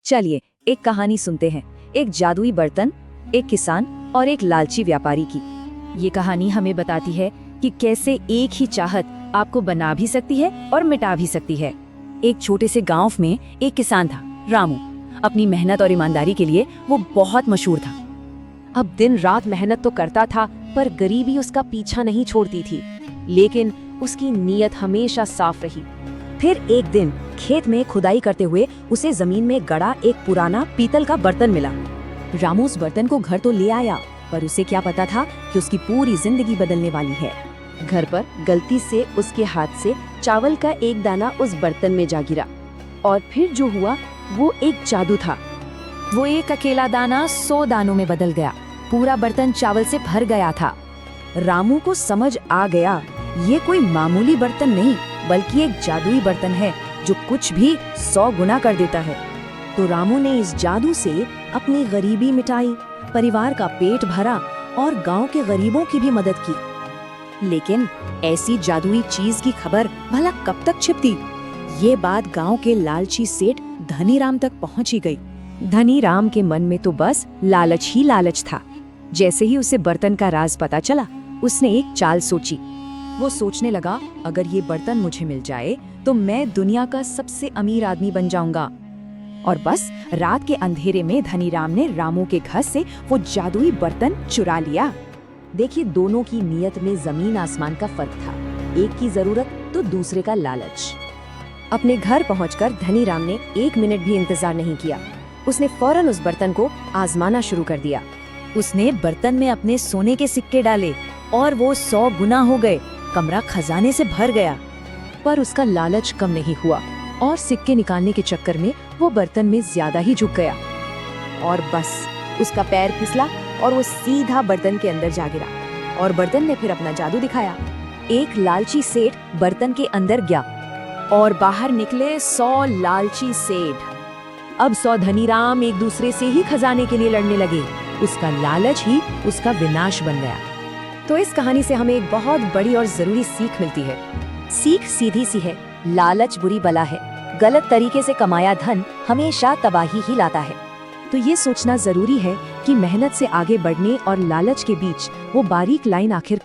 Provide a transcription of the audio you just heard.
चलिए एक कहानी सुनते हैं। एक जादुई बर्तन, एक किसान और एक लालची व्यापारी की। ये कहानी हमें बताती है कि कैसे एक ही चाहत आपको बना भी सकती है और मिटा भी सकती है। एक छोटे से गांव में एक किसान था, रामू। अपनी मेहनत और ईमानदारी के लिए वो बहुत मशहूर था। अब दिन रात मेहनत तो करता था, पर गरीबी उसका पीछा नहीं छोड़ती थी। लेकिन उसकी नीयत हमेशा साफ रही। फिर एक दिन खेत में खुदाई करते हुए उसे जमीन में गड़ा एक पुराना पीतल का बर्तन मिला। रामू उस बर्तन को घर तो ले आया, पर उसे क्या पता था कि उसकी पूरी जिंदगी बदलने वाली है। घर पर गलती से उसके हाथ से चावल का एक दाना उस बर्तन में जा गिरा, और फिर जो हुआ वो एक जादू था। वो एक अकेला दाना 100 दानों में बदल गया। पूरा बर्तन चावल से भर गया था। रामू को समझ आ गया, ये कोई मामूली बर्तन नहीं, बल्कि एक जादुई बर्तन है जो कुछ भी 100 गुना कर देता है। तो रामू ने इस जादू से अपनी गरीबी मिटाई, परिवार का पेट भरा और गांव के गरीबों की भी मदद की। लेकिन ऐसी जादुई चीज की खबर भला कब तक छिपती? ये बात गांव के लालची सेठ धनीराम तक पहुंची गई। धनीराम के मन में तो बस लालच ही लालच था। जैसे ही उसे बर्तन का राज पता चला, उसने एक चाल सोची। वो सोचने लगा, अगर ये बर्तन मुझे मिल जाए तो मैं दुनिया का सबसे अमीर आदमी बन जाऊंगा। और बस रात के अंधेरे में धनीराम ने रामू के घर से वो जादुई बर्तन चुरा लिया। देखिए, दोनों की नीयत में जमीन आसमान का फर्क था। एक की जरूरत तो दूसरे का लालच। अपने घर पहुंचकर धनीराम ने 1 मिनट भी इंतजार नहीं किया। उसने फौरन उस बर्तन को आजमाना शुरू कर दिया। उसने बर्तन में अपने सोने के सिक्के डाले और वो 100 गुना हो गए। कमरा खजाने से भर गया। पर उसका लालच कम नहीं हुआ और सिक्के निकालने के चक्कर में वो बर्तन में ज्यादा ही झुक गया। और बस उसका पैर फिसला और वो सीधा बर्तन के अंदर जा गिरा। और बर्तन ने फिर अपना जादू दिखाया। एक लालची सेठ बर्तन के अंदर गया और बाहर निकले 100 लालची सेठ। अब 100 धनीराम एक दूसरे से ही खजाने के लिए लड़ने लगे। उसका लालच ही उसका विनाश बन गया। तो इस कहानी से हमें एक बहुत बड़ी और जरूरी सीख मिलती है। सीख सीधी सी है, लालच बुरी बला है। गलत तरीके से कमाया धन हमेशा तबाही ही लाता है। तो ये सोचना जरूरी है कि मेहनत से आगे बढ़ने और लालच के बीच वो बारीक लाइन आखिर